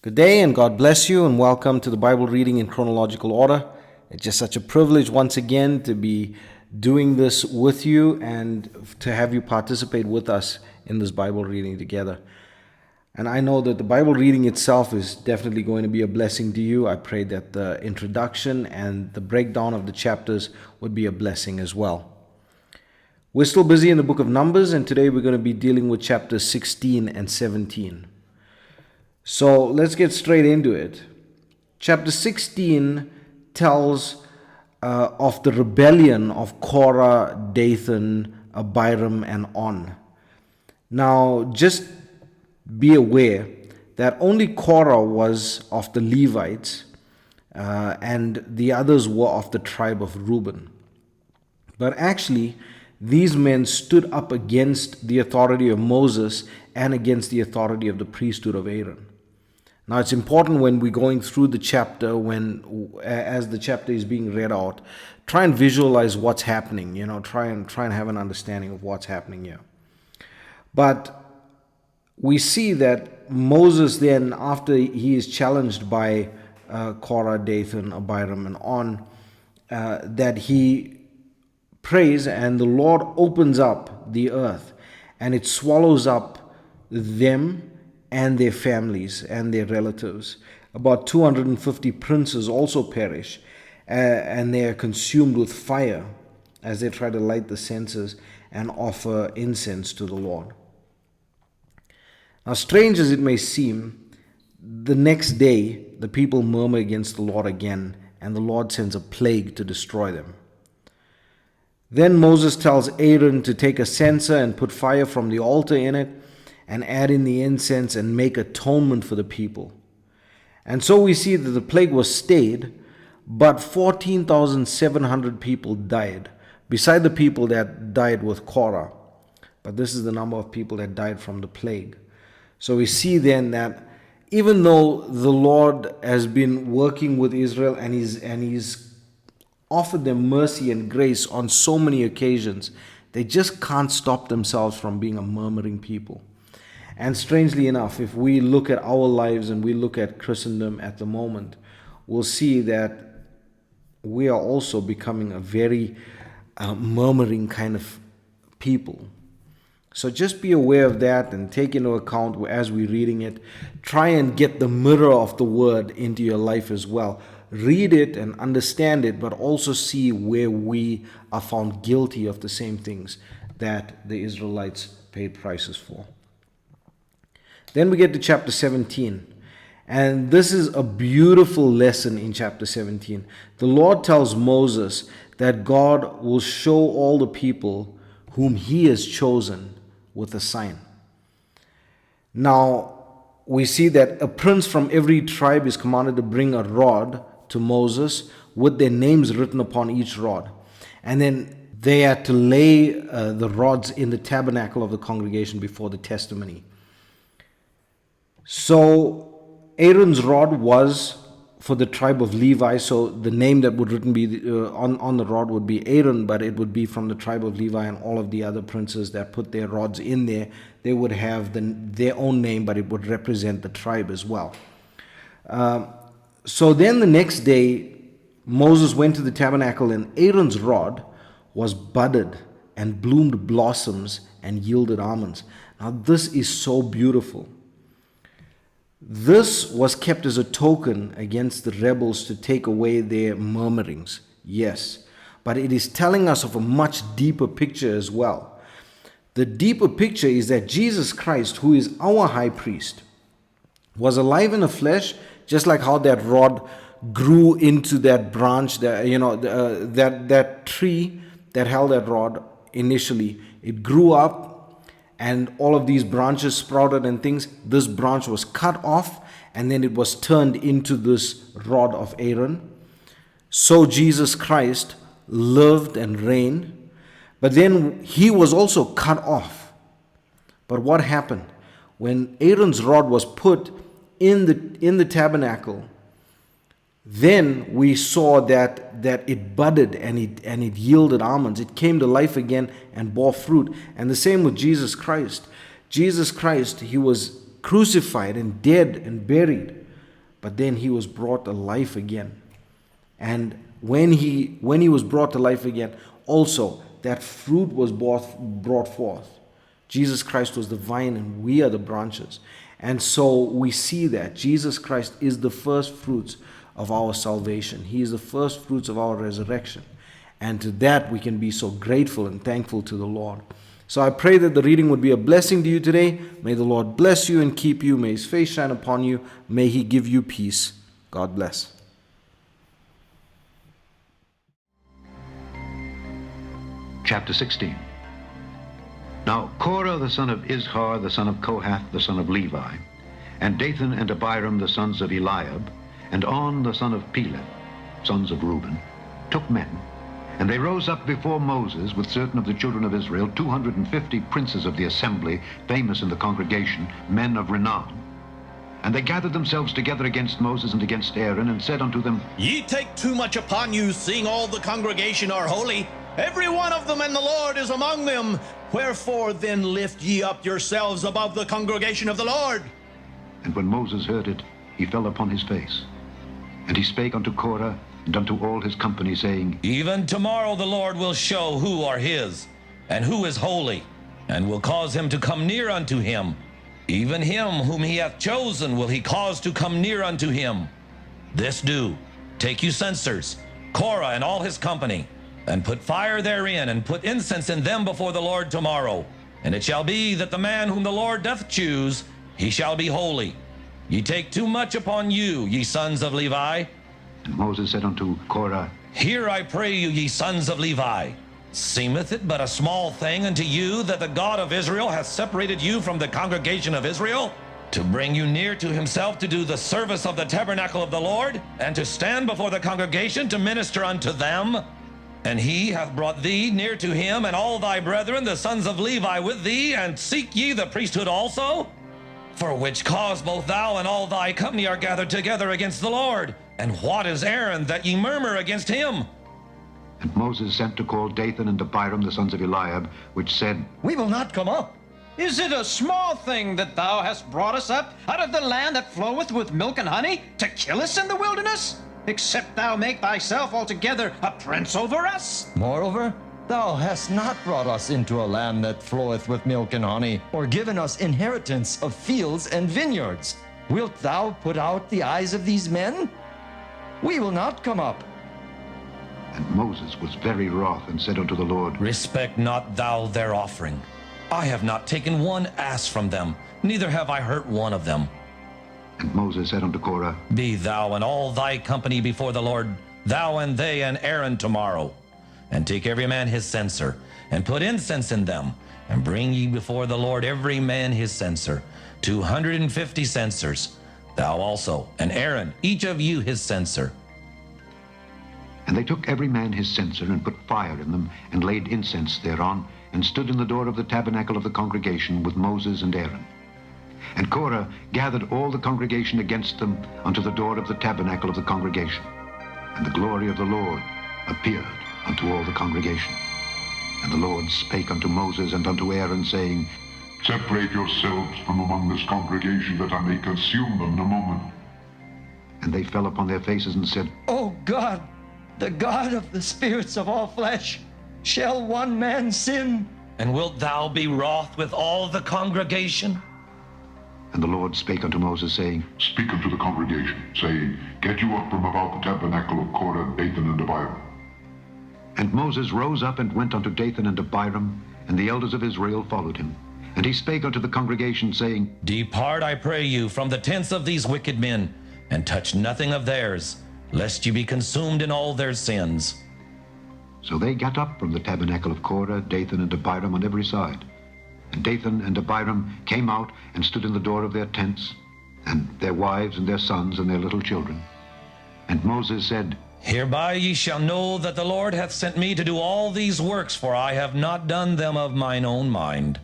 Good day and God bless you and welcome to the Bible reading in chronological order. It's just such a privilege once again to be doing this with you and to have you participate with us in this Bible reading together. And I know that the Bible reading itself is definitely going to be a blessing to you. I pray that the introduction and the breakdown of the chapters would be a blessing as well. We're still busy in the book of Numbers, and today we're going to be dealing with chapters 16 and 17. So let's get straight into it. Chapter 16 tells of the rebellion of Korah, Dathan, Abiram, and On. Now, just be aware that only Korah was of the Levites and the others were of the tribe of Reuben. But actually, these men stood up against the authority of Moses and against the authority of the priesthood of Aaron. Now, it's important when we're going through the chapter, as the chapter is being read out, try and visualize what's happening. Try and have an understanding of what's happening here. But we see that Moses then, after he is challenged by Korah, Dathan, Abiram, and On, that he prays and the Lord opens up the earth and it swallows up them and their families and their relatives. About 250 princes also perish, and they are consumed with fire as they try to light the censers and offer incense to the Lord. Now, strange as it may seem, the next day the people murmur against the Lord again, and the Lord sends a plague to destroy them. Then Moses tells Aaron to take a censer and put fire from the altar in it, and add in the incense and make atonement for the people. And so we see that the plague was stayed, but 14,700 people died, beside the people that died with Korah. But this is the number of people that died from the plague. So we see then that even though the Lord has been working with Israel and he's offered them mercy and grace on so many occasions, they just can't stop themselves from being a murmuring people. And strangely enough, if we look at our lives and we look at Christendom at the moment, we'll see that we are also becoming a very murmuring kind of people. So just be aware of that and take into account as we're reading it. Try and get the mirror of the word into your life as well. Read it and understand it, but also see where we are found guilty of the same things that the Israelites paid prices for. Then we get to chapter 17, and this is a beautiful lesson in chapter 17. The Lord tells Moses that God will show all the people whom he has chosen with a sign. Now, we see that a prince from every tribe is commanded to bring a rod to Moses with their names written upon each rod. And then they are to lay the rods in the tabernacle of the congregation before the testimony. So Aaron's rod was for the tribe of Levi, so the name that would written be on the rod would be Aaron, but it would be from the tribe of Levi, and all of the other princes that put their rods in there, they would have their own name, but it would represent the tribe as well. So then the next day, Moses went to the tabernacle, and Aaron's rod was budded and bloomed blossoms and yielded almonds. Now this is so beautiful. This was kept as a token against the rebels to take away their murmurings, yes. But it is telling us of a much deeper picture as well. The deeper picture is that Jesus Christ, who is our high priest, was alive in the flesh, just like how that rod grew into that branch, that tree that held that rod initially. It grew up, and all of these branches sprouted and things. This branch was cut off, and then it was turned into this rod of Aaron. So Jesus Christ lived and reigned, but then he was also cut off. But what happened? When Aaron's rod was put in the tabernacle, then we saw that it budded and it yielded almonds. It came to life again and bore fruit. And the same with Jesus Christ. Jesus Christ, he was crucified and dead and buried. but then he was brought to life again. And when he was brought to life again, also that fruit was brought forth. Jesus Christ was the vine and we are the branches. And so we see that Jesus Christ is the first fruits of our salvation. He is the first fruits of our resurrection. And to that we can be so grateful and thankful to the Lord. So I pray that the reading would be a blessing to you today. May the Lord bless you and keep you. May His face shine upon you. May He give you peace. God bless. Chapter 16. Now Korah the son of Izhar, the son of Kohath, the son of Levi, and Dathan and Abiram, the sons of Eliab, and On, the son of Peleth, sons of Reuben, took men, and they rose up before Moses with certain of the children of Israel, 250 princes of the assembly, famous in the congregation, men of renown. And they gathered themselves together against Moses and against Aaron, and said unto them, Ye take too much upon you, seeing all the congregation are holy. Every one of them, and the Lord is among them. Wherefore then lift ye up yourselves above the congregation of the Lord. And when Moses heard it, he fell upon his face. And he spake unto Korah and unto all his company, saying, Even tomorrow the Lord will show who are his, and who is holy, and will cause him to come near unto him. Even him whom he hath chosen will he cause to come near unto him. This do, take you censers, Korah and all his company, and put fire therein, and put incense in them before the Lord tomorrow. And it shall be that the man whom the Lord doth choose, he shall be holy. Ye take too much upon you, ye sons of Levi. And Moses said unto Korah, Hear, I pray you, ye sons of Levi. Seemeth it but a small thing unto you that the God of Israel hath separated you from the congregation of Israel, to bring you near to himself to do the service of the tabernacle of the Lord, and to stand before the congregation to minister unto them? And he hath brought thee near to him, and all thy brethren, the sons of Levi, with thee, and seek ye the priesthood also? For which cause both thou and all thy company are gathered together against the Lord. And what is Aaron, that ye murmur against him? And Moses sent to call Dathan and Abiram, the sons of Eliab, which said, We will not come up. Is it a small thing that thou hast brought us up out of the land that floweth with milk and honey, to kill us in the wilderness? Except thou make thyself altogether a prince over us? Moreover, thou hast not brought us into a land that floweth with milk and honey, or given us inheritance of fields and vineyards. Wilt thou put out the eyes of these men? We will not come up. And Moses was very wroth, and said unto the Lord, Respect not thou their offering. I have not taken one ass from them, neither have I hurt one of them. And Moses said unto Korah, Be thou and all thy company before the Lord, thou and they and Aaron tomorrow. And take every man his censer, and put incense in them, and bring ye before the Lord every man his censer, 250 censers. Thou also, and Aaron, each of you his censer. And they took every man his censer, and put fire in them, and laid incense thereon, and stood in the door of the tabernacle of the congregation with Moses and Aaron. And Korah gathered all the congregation against them unto the door of the tabernacle of the congregation. And the glory of the Lord appeared unto all the congregation. And the Lord spake unto Moses and unto Aaron, saying, Separate yourselves from among this congregation, that I may consume them in a moment. And they fell upon their faces and said, O God, the God of the spirits of all flesh, shall one man sin? And wilt thou be wroth with all the congregation? And the Lord spake unto Moses, saying, Speak unto the congregation, saying, Get you up from about the tabernacle of Korah, Dathan, and Abiram. And Moses rose up and went unto Dathan and Abiram, and the elders of Israel followed him. And he spake unto the congregation, saying, Depart, I pray you, from the tents of these wicked men, and touch nothing of theirs, lest you be consumed in all their sins. So they got up from the tabernacle of Korah, Dathan, and Abiram on every side. And Dathan and Abiram came out and stood in the door of their tents, and their wives and their sons and their little children. And Moses said, Hereby ye shall know that the Lord hath sent me to do all these works, for I have not done them of mine own mind.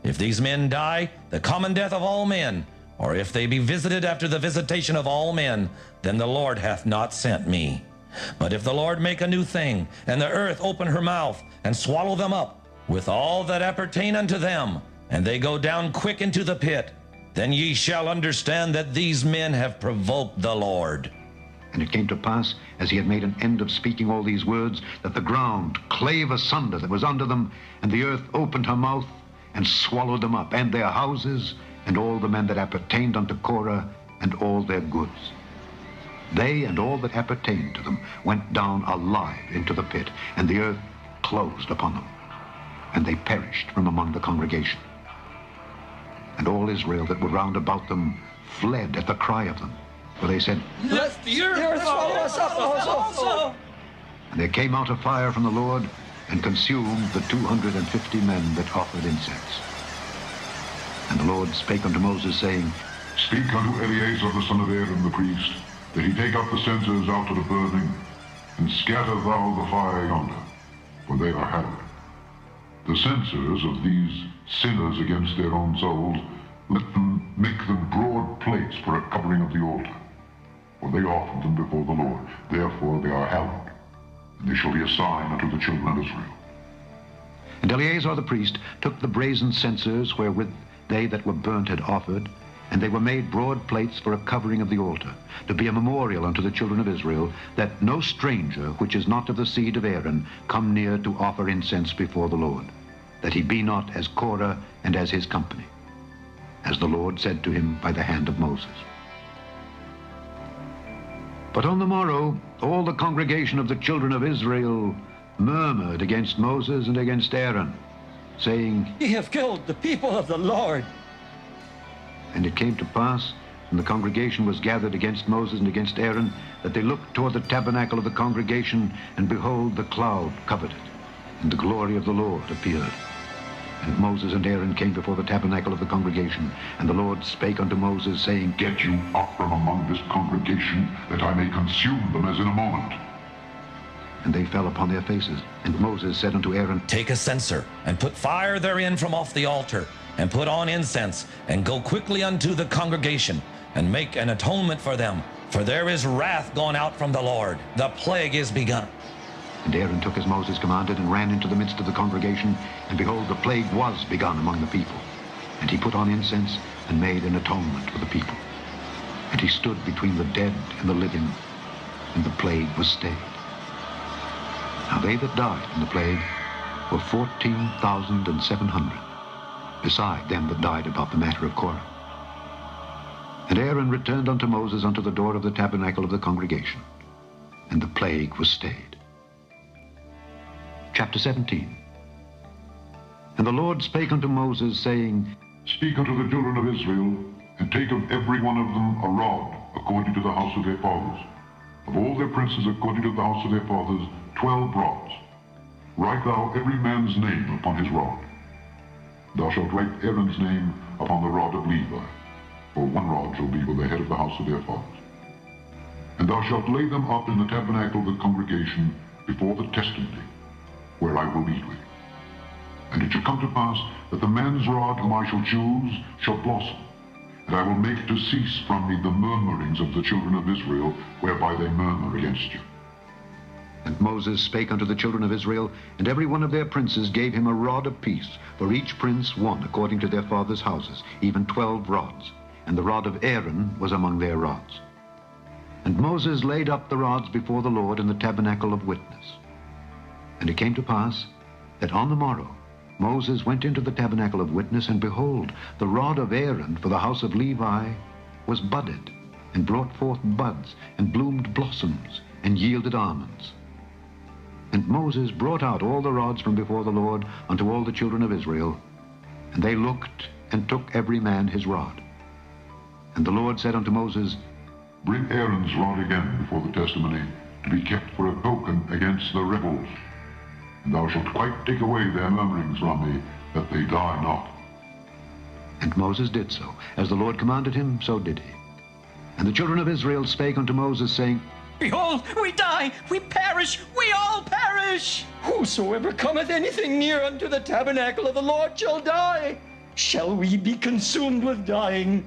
If these men die, the common death of all men, or if they be visited after the visitation of all men, then the Lord hath not sent me. But if the Lord make a new thing, and the earth open her mouth, and swallow them up, with all that appertain unto them, and they go down quick into the pit, then ye shall understand that these men have provoked the Lord. And it came to pass, as he had made an end of speaking all these words, that the ground clave asunder that was under them, and the earth opened her mouth, and swallowed them up, and their houses, and all the men that appertained unto Korah, and all their goods. They and all that appertained to them went down alive into the pit, and the earth closed upon them, and they perished from among the congregation. And all Israel that were round about them fled at the cry of them, for they said, Let the earth swallow us up also. And there came out a fire from the Lord, and consumed the 250 men that offered incense. And the Lord spake unto Moses, saying, Speak unto Eleazar the son of Aaron the priest, that he take up the censers out of the burning, and scatter thou the fire yonder, for they are hallowed. The censers of these sinners against their own souls, let them make them broad plates for a covering of the altar, for they offered them before the Lord. Therefore they are hallowed, and they shall be a sign unto the children of Israel. And Eleazar the priest took the brazen censers wherewith they that were burnt had offered, and they were made broad plates for a covering of the altar, to be a memorial unto the children of Israel, that no stranger which is not of the seed of Aaron come near to offer incense before the Lord, that he be not as Korah and as his company, as the Lord said to him by the hand of Moses. But on the morrow all the congregation of the children of Israel murmured against Moses and against Aaron, saying, Ye have killed the people of the Lord. And it came to pass, when the congregation was gathered against Moses and against Aaron, that they looked toward the tabernacle of the congregation, and behold, the cloud covered it, and the glory of the Lord appeared. And Moses and Aaron came before the tabernacle of the congregation, and the Lord spake unto Moses, saying, Get you up from among this congregation, that I may consume them as in a moment. And they fell upon their faces. And Moses said unto Aaron, Take a censer, and put fire therein from off the altar, and put on incense, and go quickly unto the congregation, and make an atonement for them. For there is wrath gone out from the Lord. The plague is begun. And Aaron took as Moses commanded, and ran into the midst of the congregation, and behold, the plague was begun among the people. And he put on incense, and made an atonement for the people. And he stood between the dead and the living, and the plague was stayed. Now they that died in the plague were 14,700, beside them that died about the matter of Korah. And Aaron returned unto Moses unto the door of the tabernacle of the congregation, and the plague was stayed. Chapter 17. And the Lord spake unto Moses, saying, Speak unto the children of Israel, and take of every one of them a rod, according to the house of their fathers. Of all their princes according to the house of their fathers, 12 rods. Write thou every man's name upon his rod. Thou shalt write Aaron's name upon the rod of Levi, for one rod shall be for the head of the house of their fathers. And thou shalt lay them up in the tabernacle of the congregation before the testimony, where I will meet with you. And it shall come to pass that the man's rod whom I shall choose shall blossom, and I will make to cease from me the murmurings of the children of Israel, whereby they murmur against you. And Moses spake unto the children of Israel, and every one of their princes gave him a rod apiece, for each prince one according to their fathers' houses, even 12 rods. And the rod of Aaron was among their rods. And Moses laid up the rods before the Lord in the tabernacle of witness. And it came to pass that on the morrow Moses went into the tabernacle of witness, and behold, the rod of Aaron for the house of Levi was budded, and brought forth buds, and bloomed blossoms, and yielded almonds. And Moses brought out all the rods from before the Lord unto all the children of Israel, and they looked and took every man his rod. And the Lord said unto Moses, Bring Aaron's rod again before the testimony, to be kept for a token against the rebels. And thou shalt quite take away their murmurings from me, that they die not. And Moses did so. As the Lord commanded him, so did he. And the children of Israel spake unto Moses, saying, Behold, we die, we perish, we all perish. Whosoever cometh anything near unto the tabernacle of the Lord shall die. Shall we be consumed with dying?